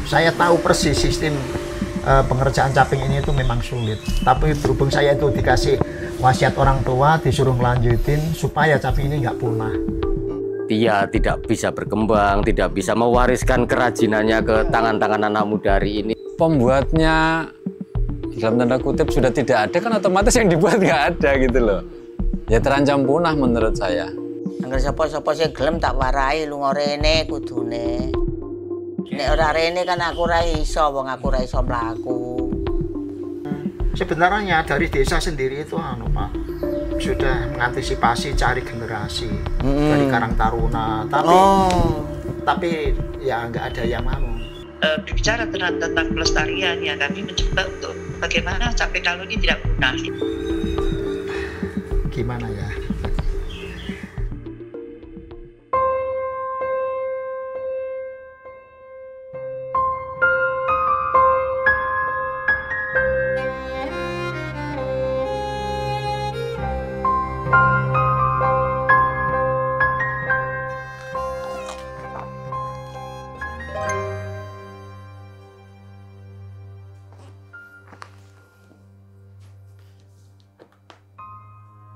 Saya tahu persis sistem pengerjaan caping ini itu memang sulit. Tapi berhubung saya itu dikasih wasiat orang tua, disuruh ngelanjutin supaya caping ini nggak punah. Dia tidak bisa berkembang, tidak bisa mewariskan kerajinannya ke tangan-tangan anak muda hari ini. Pembuatnya dalam tanda kutip sudah tidak ada, kan otomatis yang dibuat nggak ada gitu loh. Ya terancam punah menurut saya. Angger sapa-sapa sing gelem tak warai lunga rene kudune. Nek ora rene kan aku ora iso, wong aku ora iso mlaku. Sebenarnya dari desa sendiri itu Pak, sudah mengantisipasi cari generasi dari Karang Taruna, tapi ya nggak ada yang mau. Berbicara tentang pelestarian, ya kami mencoba untuk bagaimana caping kalau ini tidak punah. Gimana ya?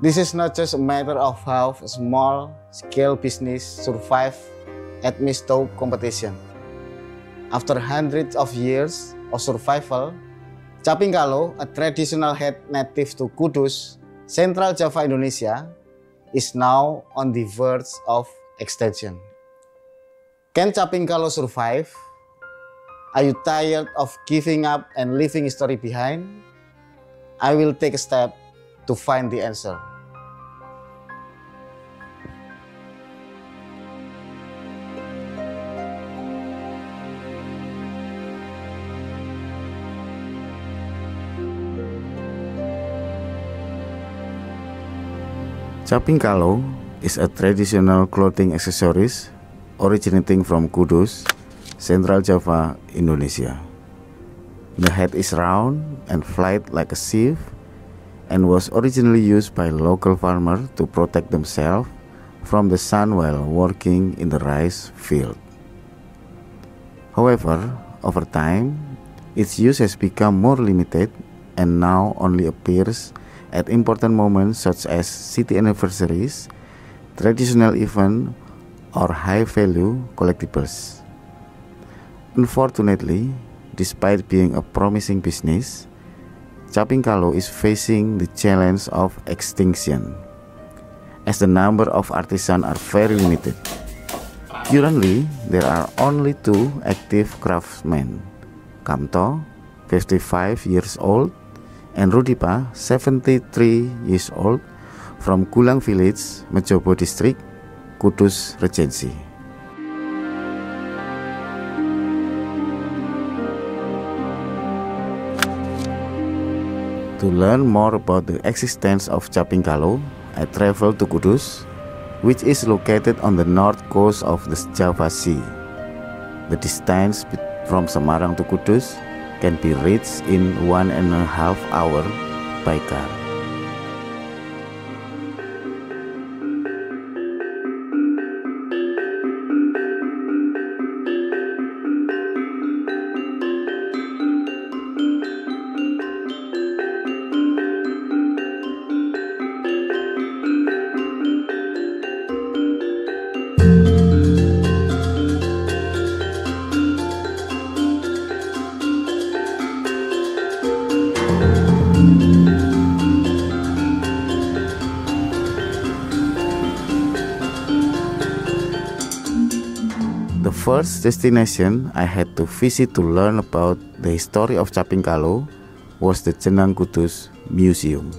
This is not just a matter of how a small-scale business survive at Misto competition. After hundreds of years of survival, caping kalo, a traditional head native to Kudus, Central Java, Indonesia, is now on the verge of extinction. Can caping kalo survive? Are you tired of giving up and leaving history behind? I will take a step to find the answer. Caping kalo is a traditional clothing accessories originating from Kudus, Central Java, Indonesia. The head is round and flat like a sieve and was originally used by local farmers to protect themselves from the sun while working in the rice field. However, over time, its use has become more limited and now only appears at important moments such as city anniversaries, traditional events, or high-value collectibles. Unfortunately, despite being a promising business, caping kalo is facing the challenge of extinction, as the number of artisans are very limited. Currently, there are only 2 active craftsmen, Kamto, 55 years old, and Rudipa, 73 years old, from Gulang Village, Mejobo District, Kudus Regency. To learn more about the existence of caping kalo, I traveled to Kudus, which is located on the north coast of the Java Sea. The distance from Semarang to Kudus can be reached in 1.5 hours by car. The first destination I had to visit to learn about the history of caping kalo was the Jenang Kudus Museum.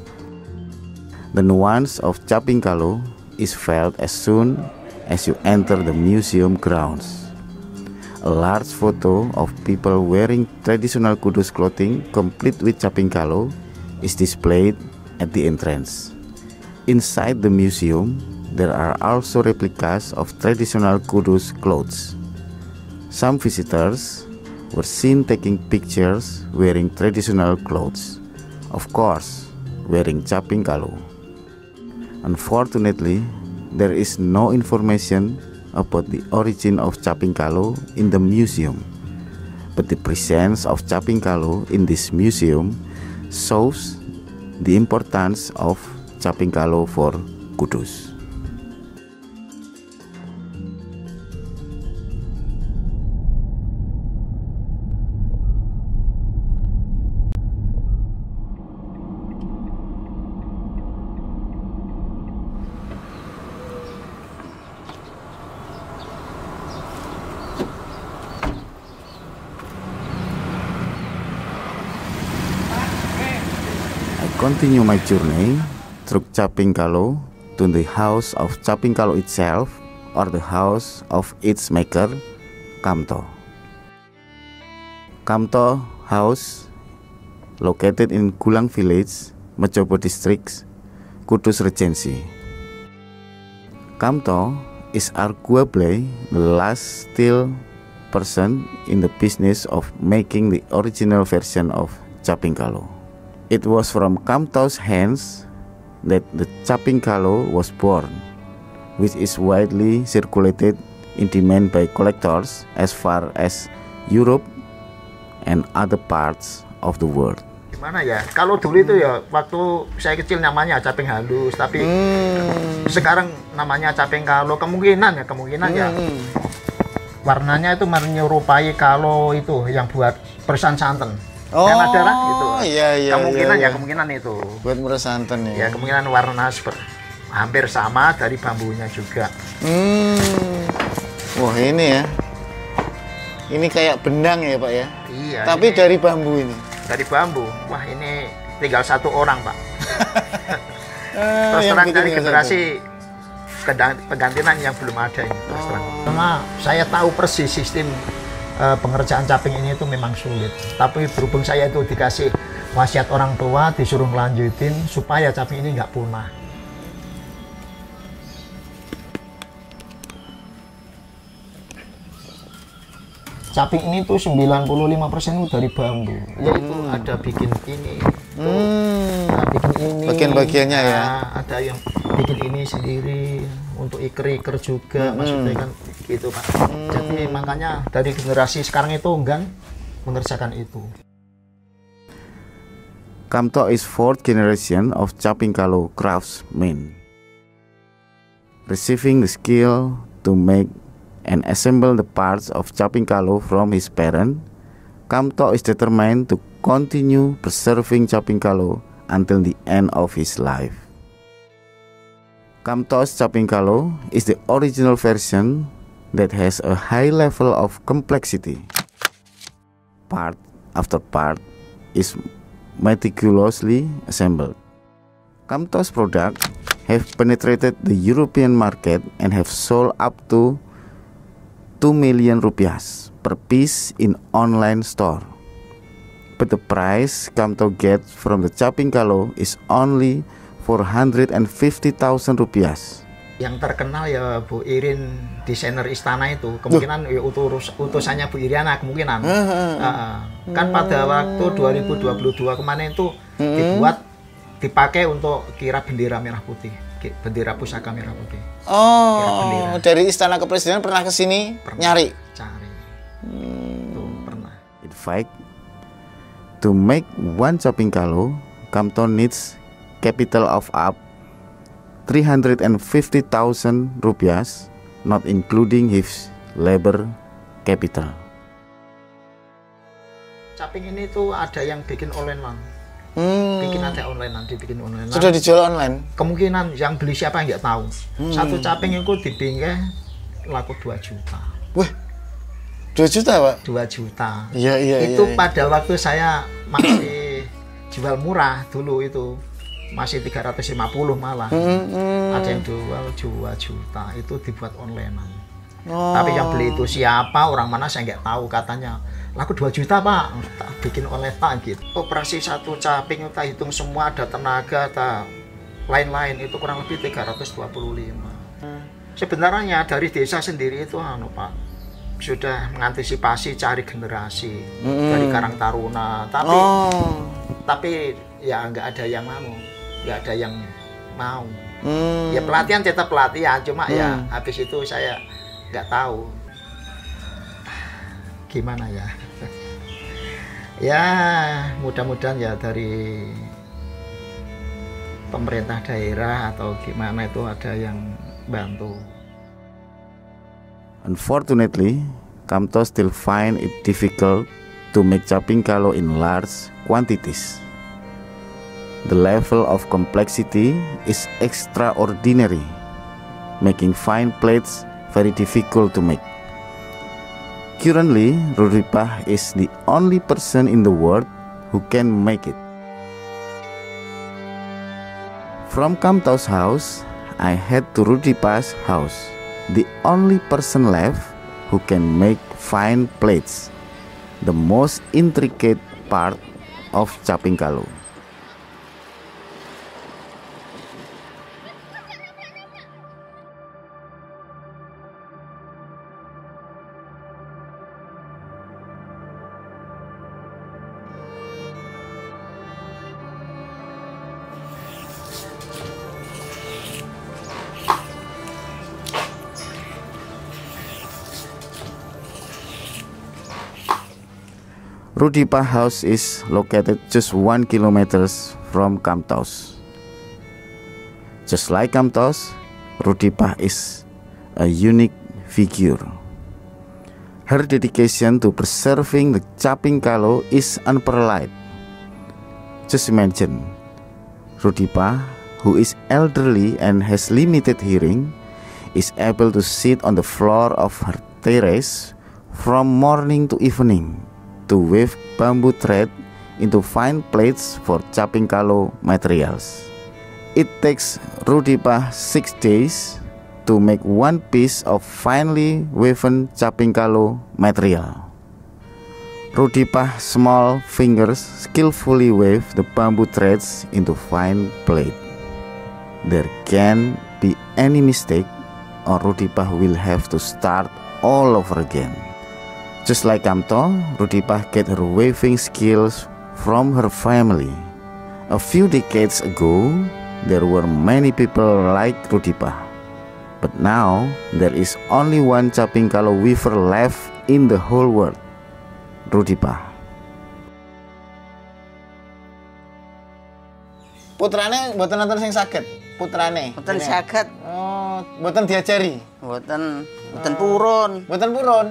The nuance of caping kalo is felt as soon as you enter the museum grounds. A large photo of people wearing traditional Kudus clothing complete with caping kalo is displayed at the entrance. Inside the museum, there are also replicas of traditional Kudus clothes. Some visitors were seen taking pictures wearing traditional clothes, of course, wearing caping kalo. Unfortunately, there is no information about the origin of caping kalo in the museum. but the presence of Caping Kalo in this museum shows the importance of Caping Kalo for Kudus. Continue my journey through Caping Kalo to the house of Caping Kalo itself, or the house of its maker, Kamto. Kamto House, located in Gulang Village, Mejobo District, Kudus Regency. Kamto is arguably the last still person in the business of making the original version of Caping Kalo. It was from Kamto's hands that the Caping Kalo was born, which is widely circulated in demand by collectors as far as Europe and other parts of the world. Gimana ya, kalau dulu itu ya waktu saya kecil namanya caping halus, tapi sekarang namanya caping kalo. Kemungkinan ya warnanya itu menyerupai kalo itu yang buat peresan santan. Yang ada lah gitu. Iya, kemungkinan itu. Buat meres santan ya. Ya kemungkinan warna hampir sama, dari bambunya juga. Wah ini ya. Ini kayak benang ya Pak ya. Iya. Tapi dari bambu ini. Dari bambu. Wah ini tinggal satu orang Pak. Terus Yang terang bikin dari tinggal generasi penggantian yang belum ada ini. Terus terang. Karena saya tahu persis sistem pengerjaan caping ini itu memang sulit, tapi berhubung saya itu dikasih wasiat orang tua, disuruh melanjutin supaya caping ini nggak punah. Caping ini tuh 95% dari bambu, yaitu ada bikin ini, bikin ini, bagian-bagiannya ya. Ada yang bikin ini sendiri untuk iker-iker juga, maksudnya kan gitu Pak. Jadi makanya dari generasi sekarang itu enggan mengerjakan itu. Kamto is fourth generation of Caping Kalo craftsmen, receiving the skill to make and assemble the parts of Caping Kalo from his parent. Kamto is determined to continue preserving Caping Kalo until the end of his life. Kamto's Caping Kalo is the original version that has a high level of complexity. Part after part is meticulously assembled. Kamto's products have penetrated the European market and have sold up to 2 million rupiahs per piece in online store. But the price Kamto gets from the Caping Kalo is only 450,000 rupiahs. Yang terkenal ya Bu Irin, desainer istana itu, kemungkinan ya utusannya Bu Iriana kemungkinan. Kan pada waktu 2022 kemarin itu dipakai untuk kira bendera merah putih, bendera pusaka merah putih. Oh, dari Istana Kepresidenan pernah ke sini nyari? Cari. Tuh, pernah. In fact, to make one Caping Kalo, Kamto needs capital of up 350,000 rupiahs, not including his labor capital. Caping ini tuh ada yang bikin online. Bikin ada online, dibikin online. Sudah dijual online? Kemungkinan yang beli siapa nggak tahu. Satu caping itu di pinggir laku 2 juta. Wah, 2 juta Pak? 2 juta. Iya. Itu pada waktu saya masih jual murah dulu itu. Masih 350 malah. Ada yang jual 2 juta, itu dibuat online. Tapi yang beli itu siapa, orang mana saya nggak tahu, katanya laku 2 juta Pak, tak bikin online Pak gitu. Operasi satu caping kita hitung semua, ada tenaga, ada lain-lain, itu kurang lebih 325. Sebenarnya dari desa sendiri itu Pak sudah mengantisipasi cari generasi dari Karang Taruna, tapi ya nggak ada yang mau. Ya pelatihan tetap pelatihan, cuma ya habis itu saya nggak tahu gimana ya. Ya, mudah-mudahan ya dari pemerintah daerah atau gimana itu ada yang bantu. Unfortunately, Kamto still find it difficult to make caping kalo in large quantities. The level of complexity is extraordinary, making fine plates very difficult to make. Currently, Rudipah is the only person in the world who can make it. From Kamto's house, I head to Rudipah's house, the only person left who can make fine plates, the most intricate part of caping kalo. Rudipah house is located just 1 kilometer from Kamto's. Just like Kamto's, Rudipah is a unique figure. Her dedication to preserving the caping kalo is unparalleled. Just imagine, Rudipah, who is elderly and has limited hearing, is able to sit on the floor of her terrace from morning to evening to weave bamboo thread into fine plates for caping kalo materials. It takes Rudipah 6 days to make one piece of finely woven caping kalo material. Rudipah's small fingers skillfully weave the bamboo threads into fine plate. There can't be any mistake or Rudipah will have to start all over again. Just like Kamto, Rudipah get her weaving skills from her family. A few decades ago, there were many people like Rudipah. But now, there is only one caping kalo weaver left in the whole world, Rudipah. Putrane mboten nonton sing saged, putrane. Mboten saged. Oh, mboten diajari. Mboten purun. Mboten purun.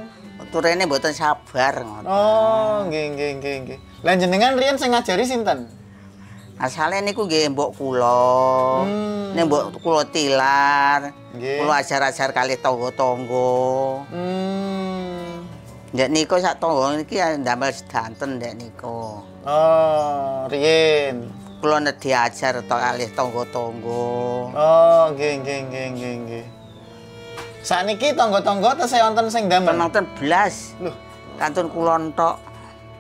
Turene mboten sabar ngoten. Oh, nggih. Lah jenengan riyen sing ngajari sinten? Asale niku nggih mbok kula. Nek mbok kula tilar. Kula ajar-ajar kalih tangga-tangga. Ndek niku sak tangga niki ndamel sedanten ndek niku. Oh, riyen. Kula nedhi ajar kalih tangga-tangga. Oh, nggih. Sakniki tangga-tangga tesih wonten sing ndamel. Wonten blas. Lho, kantun kula entok.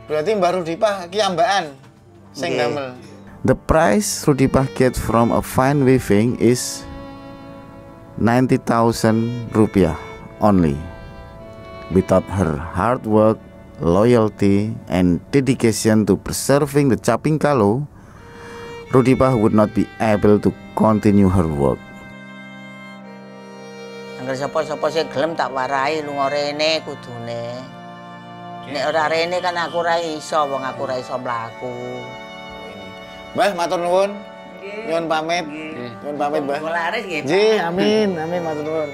Berarti Mbah Rudipah ki ambakan sing ndamel. The price Rudipah get from a fine weaving is 90,000 rupiah only. Without her hard work, loyalty, and dedication to preserving the caping kalo, Rudipah would not be able to continue her work. Angger sapa-sapa sing gelem tak warai lunga rene kudune. Nek ora rene kan aku ora iso, wong aku ora iso mlaku. Mbah, matur nuwun. Nyuwun pamit. Nyuwun pamit, Mbah. Laris nggih. Nggih, amin, matur nuwun.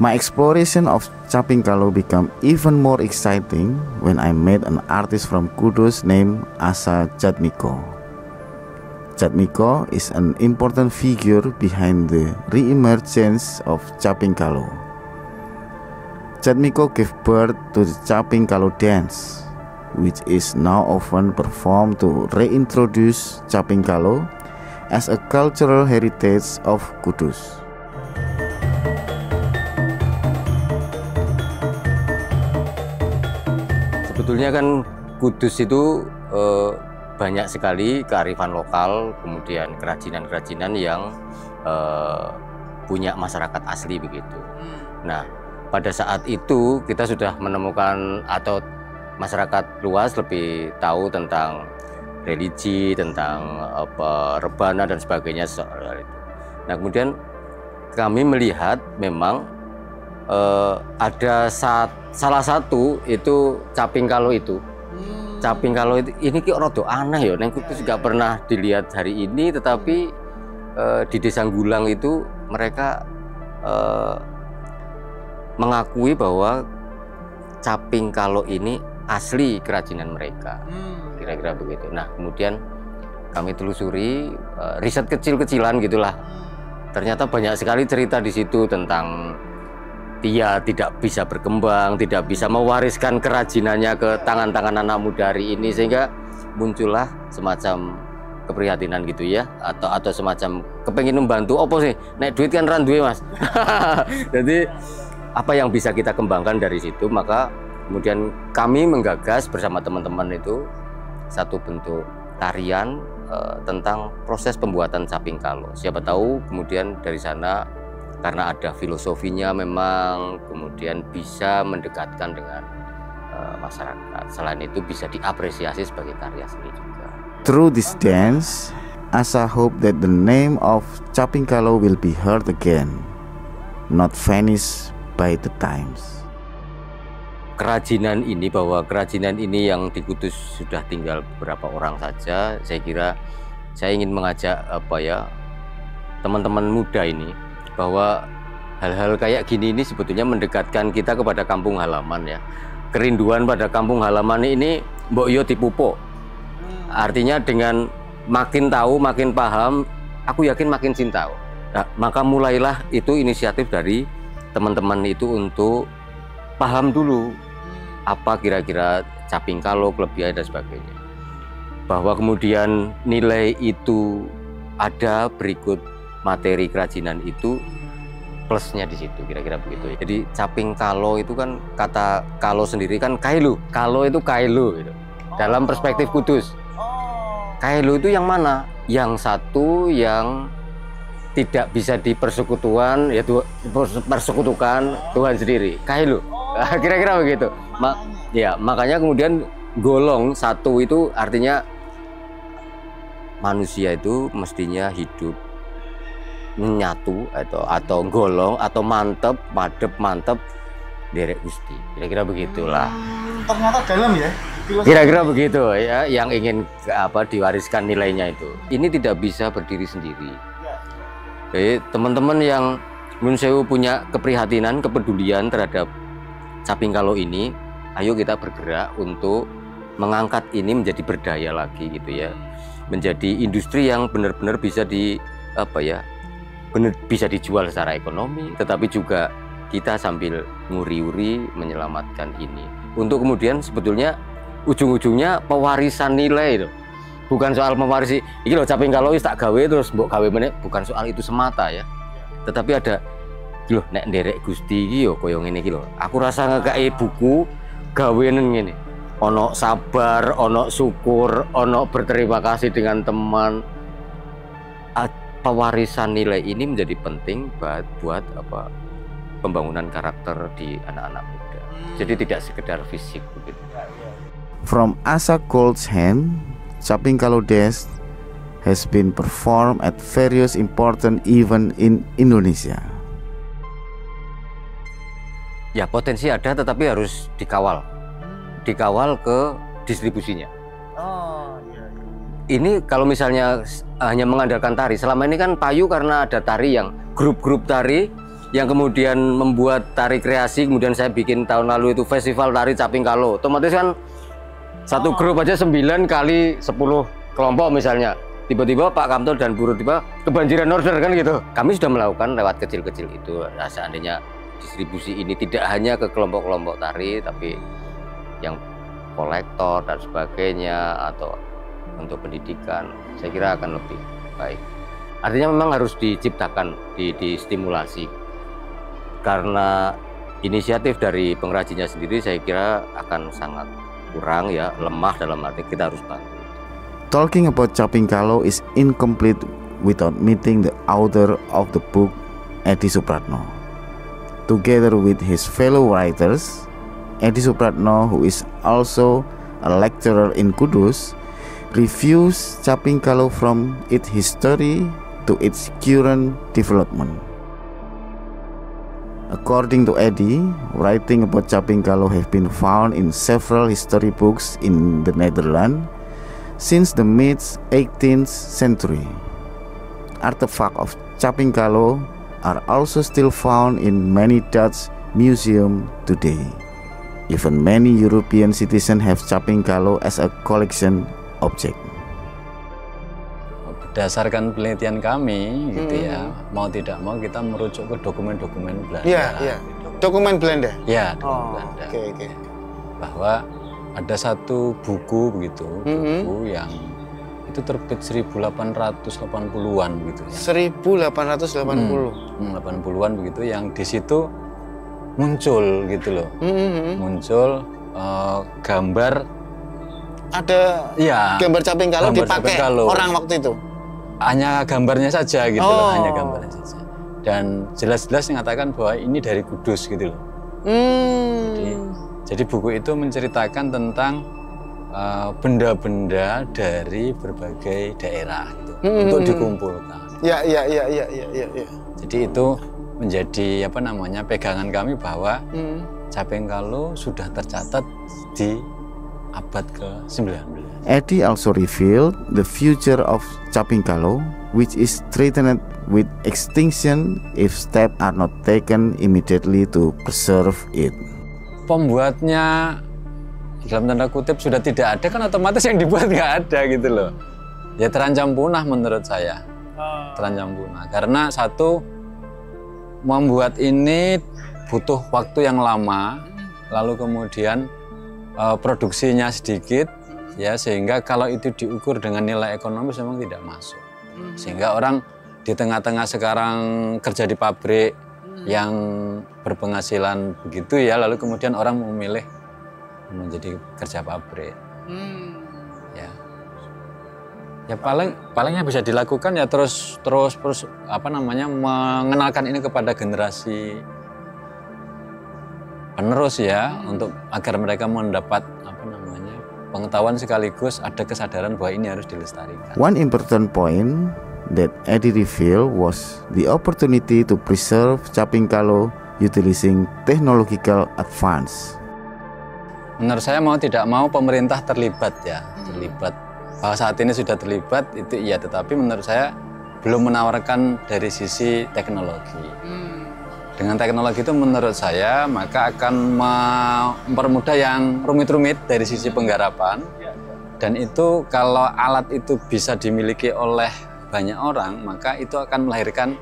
My exploration of caping kalo became even more exciting when I met an artist from Kudus named Asa Jatmiko. Jatmiko is an important figure behind the re-emergence of caping kalo. Jatmiko gave birth to the caping kalo dance, which is now often performed to reintroduce caping kalo as a cultural heritage of Kudus. Sebetulnya kan Kudus itu banyak sekali kearifan lokal, kemudian kerajinan-kerajinan yang punya masyarakat asli begitu. Nah, pada saat itu kita sudah menemukan atau masyarakat luas lebih tahu tentang religi, tentang rebana dan sebagainya soal itu. Nah, kemudian kami melihat memang ada salah satu itu caping kalo itu. Caping kalo itu ini ki rada aneh ya, neng Kudus nggak pernah dilihat hari ini, tetapi di Desa Gulang itu mereka mengakui bahwa caping kalo ini asli kerajinan mereka, kira-kira begitu. Nah, kemudian kami telusuri, riset kecil-kecilan gitulah. Ternyata banyak sekali cerita di situ tentang dia tidak bisa berkembang, tidak bisa mewariskan kerajinannya ke tangan-tangan anak muda hari ini, sehingga muncullah semacam keprihatinan gitu ya, atau semacam kepengen membantu. Apa sih? Nek duit kan randuwe mas. Jadi apa yang bisa kita kembangkan dari situ, maka kemudian kami menggagas bersama teman-teman itu satu bentuk tarian tentang proses pembuatan caping kalo. Siapa tahu kemudian dari sana karena ada filosofinya memang kemudian bisa mendekatkan dengan masyarakat. Selain itu bisa diapresiasi sebagai karya seni juga. Through this dance, Asa hope that the name of caping kalo will be heard again, not vanish by the times. Kerajinan ini, bahwa kerajinan ini yang di Kudus sudah tinggal beberapa orang saja, saya kira saya ingin mengajak teman-teman muda ini bahwa hal-hal kayak gini ini sebetulnya mendekatkan kita kepada kampung halaman ya. Kerinduan pada kampung halaman ini mbok yo dipupuk. Artinya dengan makin tahu, makin paham, aku yakin makin cinta. Nah, maka mulailah itu inisiatif dari teman-teman itu untuk paham dulu apa kira-kira caping kalo, kelebihan dan sebagainya. Bahwa kemudian nilai itu ada berikut materi kerajinan itu plusnya di situ, kira-kira begitu. Jadi caping kalo itu kan, kata kalo sendiri kan kailu. Kalo itu kailu gitu. Dalam perspektif Kudus. Kailu itu yang mana? Yang satu yang tidak bisa dipersekutuan, yaitu persekutukan Tuhan sendiri. Kailu. Kira-kira begitu. Ya, makanya kemudian golong satu itu artinya manusia itu mestinya hidup menyatu atau golong atau mantep, mantep derek Gusti. Kira-kira begitulah. Ternyata dalam ya. Kira-kira begitu ya, yang ingin diwariskan nilainya itu. Ini tidak bisa berdiri sendiri. Jadi teman-teman yang menurut saya punya keprihatinan, kepedulian terhadap caping kalo ini, ayo kita bergerak untuk mengangkat ini menjadi berdaya lagi gitu ya, menjadi industri yang benar-benar bisa bisa dijual secara ekonomi, tetapi juga kita sambil nguri-uri menyelamatkan ini. Untuk kemudian sebetulnya ujung-ujungnya pewarisan nilai itu. Bukan soal mewarisi, ini loh caping kalo tak gawe terus mbok gawe meneh, bukan soal itu semata ya. Tetapi ada loh nek nderek Gusti iki yo koyo ngene iki lho. Aku rasa ngekeki buku gawenen ngene. Ono sabar, ono syukur, ono berterima kasih dengan teman. Pewarisan nilai ini menjadi penting buat pembangunan karakter di anak-anak muda. Jadi tidak sekedar fisik begitu. From Asa Gold's hand, caping kalo dance has been performed at various important events in Indonesia. Ya, potensi ada, tetapi harus dikawal ke distribusinya. Ini kalau misalnya hanya mengandalkan tari, selama ini kan payu karena ada tari yang grup-grup tari yang kemudian membuat tari kreasi, kemudian saya bikin tahun lalu itu festival tari caping kalo. Otomatis kan satu grup aja 9 kali 10 kelompok misalnya. Tiba-tiba Pak Kamto dan Bu tiba kebanjiran order kan gitu. Kami sudah melakukan lewat kecil-kecil itu. Nah, seandainya distribusi ini tidak hanya ke kelompok-kelompok tari, tapi yang kolektor dan sebagainya atau untuk pendidikan, saya kira akan lebih baik. Artinya memang harus diciptakan, distimulasi. Karena inisiatif dari pengrajinnya sendiri saya kira akan sangat kurang ya, lemah, dalam arti kita harus bantu. Talking about Caping Kalo is incomplete without meeting the author of the book, Edi Supratno. Together with his fellow writers, Edi Supratno, who is also a lecturer in Kudus, reviews Caping Kalo from its history to its current development. According to Edi, writing about Caping Kalo have been found in several history books in the Netherlands since the mid-18th century. Artifacts of Caping Kalo are also still found in many Dutch museums today. Even many European citizens have Caping Kalo as a collection object. Berdasarkan penelitian kami, gitu ya, mau tidak mau kita merujuk ke dokumen-dokumen Belanda. Iya. Dokumen Belanda. Ya, dokumen Belanda. Oke. Bahwa ada satu buku begitu, buku yang itu terbit 1880-an begitu ya. 1880. 80-an begitu, yang di situ muncul gitu loh. Muncul gambar, ada gambar Caping Kalo dipakai orang waktu itu. Hanya gambarnya saja gitu loh, hanya gambarnya saja. Dan jelas-jelas mengatakan bahwa ini dari Kudus gitu loh. Jadi buku itu menceritakan tentang benda-benda dari berbagai daerah gitu, untuk dikumpulkan. Iya. Jadi itu menjadi pegangan kami bahwa Caping Kalo sudah tercatat di abad ke-19. Edi also revealed the future of Caping Kalo, which is threatened with extinction if steps are not taken immediately to preserve it. Pembuatnya dalam tanda kutip sudah tidak ada, kan otomatis yang dibuat nggak ada gitu loh. Ya terancam punah menurut saya. Terancam punah. Karena satu, membuat ini butuh waktu yang lama, lalu kemudian produksinya sedikit, ya, sehingga kalau itu diukur dengan nilai ekonomis memang tidak masuk. Sehingga orang di tengah-tengah sekarang kerja di pabrik yang berpenghasilan begitu ya, lalu kemudian orang memilih menjadi kerja pabrik. Ya palingnya bisa dilakukan ya terus mengenalkan ini kepada generasi penerus ya, untuk agar mereka mendapat pengetahuan sekaligus ada kesadaran bahwa ini harus dilestarikan. One important point that Edi revealed was the opportunity to preserve Caping Kalo utilizing technological advance. Menurut saya mau tidak mau pemerintah terlibat ya, terlibat. Bahwa saat ini sudah terlibat itu iya, tetapi menurut saya belum menawarkan dari sisi teknologi. Dengan teknologi itu menurut saya maka akan mempermudah yang rumit-rumit dari sisi penggarapan. Dan itu kalau alat itu bisa dimiliki oleh banyak orang, maka itu akan melahirkan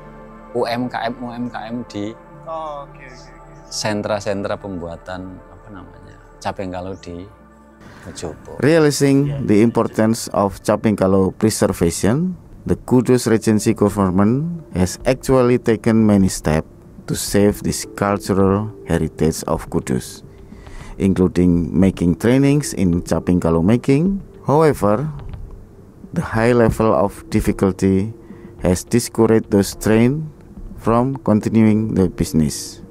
UMKM di sentra-sentra pembuatan Caping Kalo di Mojopo. Realizing the importance of Caping Kalo preservation, the Kudus Regency government has actually taken many steps to save this cultural heritage of Kudus, including making trainings in Caping Kalo making. However, the high level of difficulty has discouraged those trained from continuing the business.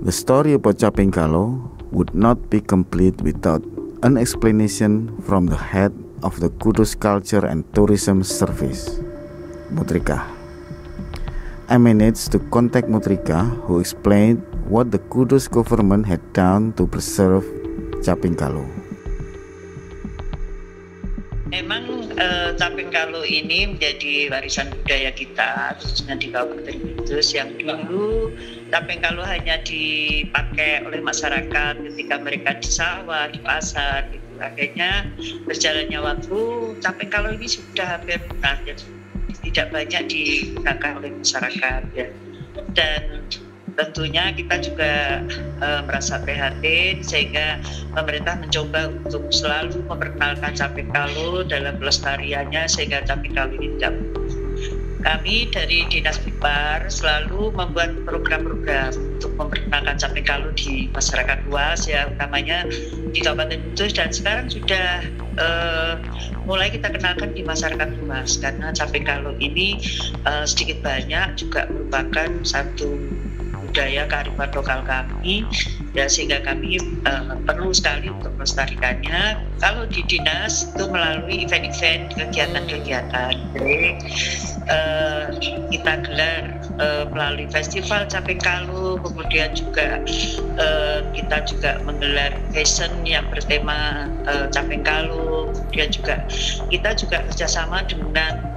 The story about Caping Kalo would not be complete without an explanation from the head of the Kudus Culture and Tourism Service, Mutrika. I managed to contact Mutrika, who explained what the Kudus government had done to preserve Caping Kalo. Memang Caping Kalo ini menjadi warisan budaya kita, khususnya di Kabupaten Kudus, yang dulu Caping Kalo hanya dipakai oleh masyarakat ketika mereka di sawah, di pasar, gitu. Akhirnya berjalannya waktu, Caping Kalo ini sudah hampir punah, tidak banyak digunakan oleh masyarakat. Ya. Dan tentunya kita juga merasa prihatin, sehingga pemerintah mencoba untuk selalu memperkenalkan Caping Kalo dalam pelestariannya, sehingga Caping Kalo ini tidak kami dari Dinas Bipar selalu membuat program-program untuk memperkenalkan Caping Kalu di masyarakat luas ya, utamanya di Kabupaten Kudus, dan sekarang sudah mulai kita kenalkan di masyarakat luas karena Caping Kalu ini sedikit banyak juga merupakan satu budaya kearifan lokal kami ya, sehingga kami perlu sekali untuk melestarikannya. Kalau di dinas itu melalui event-event, kegiatan-kegiatan, kita gelar melalui festival Caping Kalu, kemudian juga kita juga menggelar fashion yang bertema Caping Kalu, kemudian juga kita juga kerjasama dengan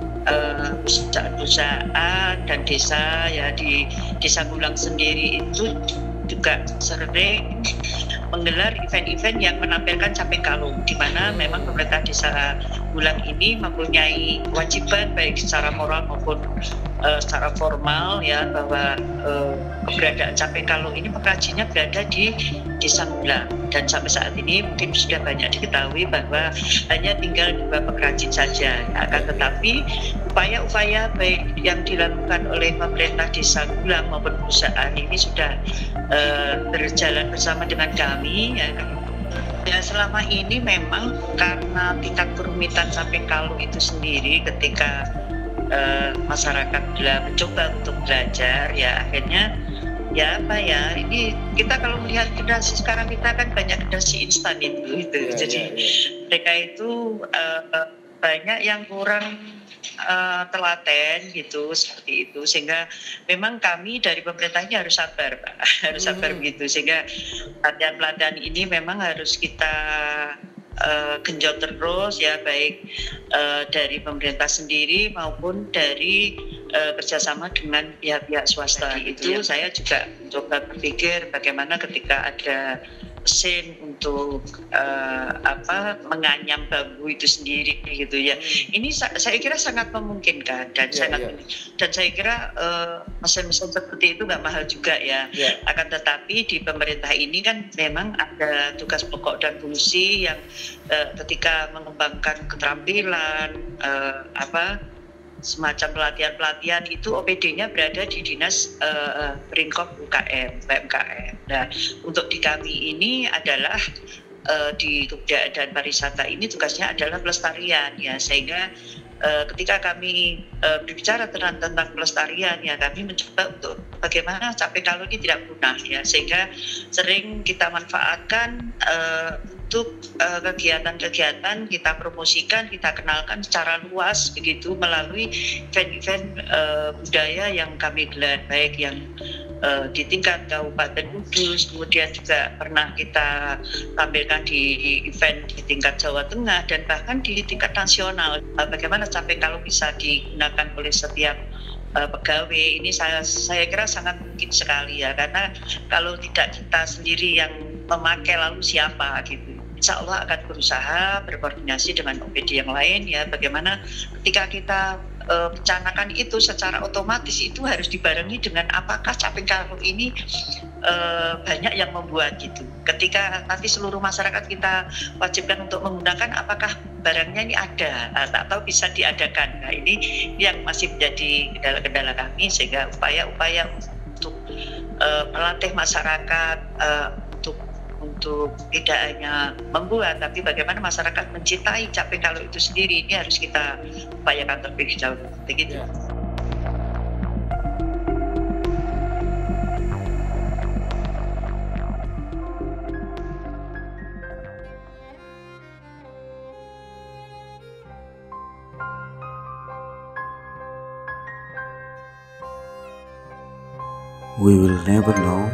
perusahaan dan desa ya, di Desa Gulang sendiri itu juga sering menggelar event-event yang menampilkan Caping Kalu, di mana memang pemerintah Desa Gulang ini mempunyai kewajiban baik secara moral maupun secara formal ya, bahwa keberadaan Caping Kalu ini pengrajinnya berada di Desa Gulang, dan sampai saat ini mungkin sudah banyak diketahui bahwa hanya tinggal 2 pengrajin saja. Akan tetapi upaya-upaya baik yang dilakukan oleh pemerintah Desa Gulang maupun perusahaan ini sudah berjalan bersama dengan kami ya. Ya, selama ini memang karena tingkat kerumitan Caping Kalu itu sendiri, ketika masyarakat mencoba untuk belajar ya, akhirnya ya apa ya, ini kita kalau melihat generasi sekarang, kita kan banyak generasi instan itu. Jadi mereka itu banyak yang kurang telaten gitu, seperti itu, sehingga memang kami dari pemerintahnya harus sabar Pak, harus sabar begitu, sehingga pelatihan-pelatihan ini memang harus kita genjot terus ya, baik dari pemerintah sendiri maupun dari kerjasama dengan pihak-pihak swasta. Itu saya juga coba berpikir bagaimana ketika ada mesin untuk menganyam bambu itu sendiri gitu ya. Ini saya kira sangat memungkinkan dan dan saya kira mesin-mesin seperti itu nggak mahal juga ya. Akan tetapi di pemerintah ini kan memang ada tugas pokok dan fungsi yang ketika mengembangkan keterampilan semacam pelatihan-pelatihan itu OPD-nya berada di Dinas Peringkop UMKM. Nah, untuk di kami ini adalah di Kebudayaan dan Pariwisata ini tugasnya adalah pelestarian ya, sehingga ketika kami berbicara tentang pelestarian ya, kami mencoba untuk bagaimana Caping Kalu ini tidak punah ya, sehingga sering kita manfaatkan untuk kegiatan-kegiatan kita promosikan, kita kenalkan secara luas begitu melalui event-event budaya yang kami gelar, baik yang di tingkat Kabupaten Kudus, kemudian juga pernah kita tampilkan di event di tingkat Jawa Tengah, dan bahkan di tingkat nasional. Bagaimana Caping Kalu bisa digunakan oleh setiap pegawai, ini saya kira sangat mungkin sekali ya, karena kalau tidak kita sendiri yang memakai, lalu siapa gitu. Insya Allah akan berusaha berkoordinasi dengan OPD yang lain ya, bagaimana ketika kita rencanakan itu secara otomatis itu harus dibarengi dengan apakah Caping Kalu ini banyak yang membuat gitu. Ketika nanti seluruh masyarakat kita wajibkan untuk menggunakan, apakah barangnya ini ada atau bisa diadakan. Nah, ini yang masih menjadi kendala-kendala kami, sehingga upaya-upaya untuk melatih masyarakat untuk tidak hanya membuat, tapi bagaimana masyarakat mencintai Caping Kalu itu sendiri, ini harus kita upayakan terlebih jauh. Begitu. We will never know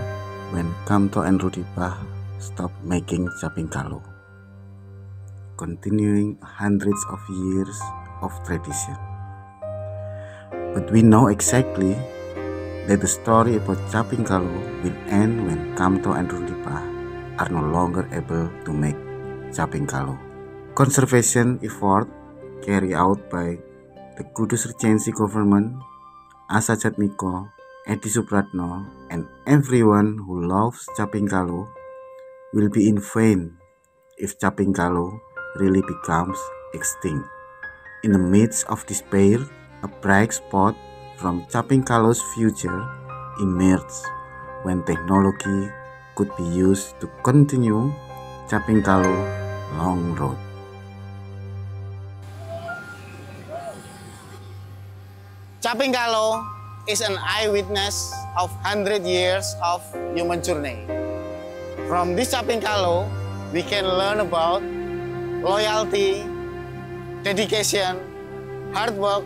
when Kamto and Rudipah stop making Caping Kalu, continuing hundreds of years of tradition. But we know exactly that the story about Caping Kalu will end when Kamto and Rudipah are no longer able to make Caping Kalu. Conservation effort carried out by the Kudus Regency government, Asa Jatmiko, Edi Supratno, and everyone who loves Caping Kalu will be in vain if Caping Kalu really becomes extinct. In the midst of despair, A bright spot from Caping Kalo's future emerged when technology could be used to continue Caping Kalo long road. Caping Kalo is an eyewitness of 100 years of human journey. From this Caping Kalo, we can learn about loyalty, dedication, hard work,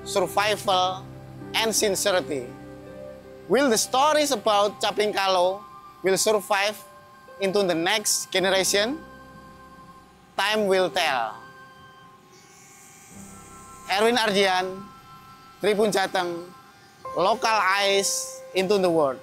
survival, and sincerity. Will the stories about Caping Kalo will survive into the next generation? Time will tell. Erwin Ardian, Tribun Jateng, local eyes into the world.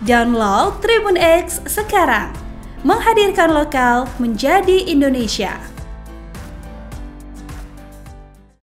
Download Tribun X sekarang, menghadirkan lokal menjadi Indonesia.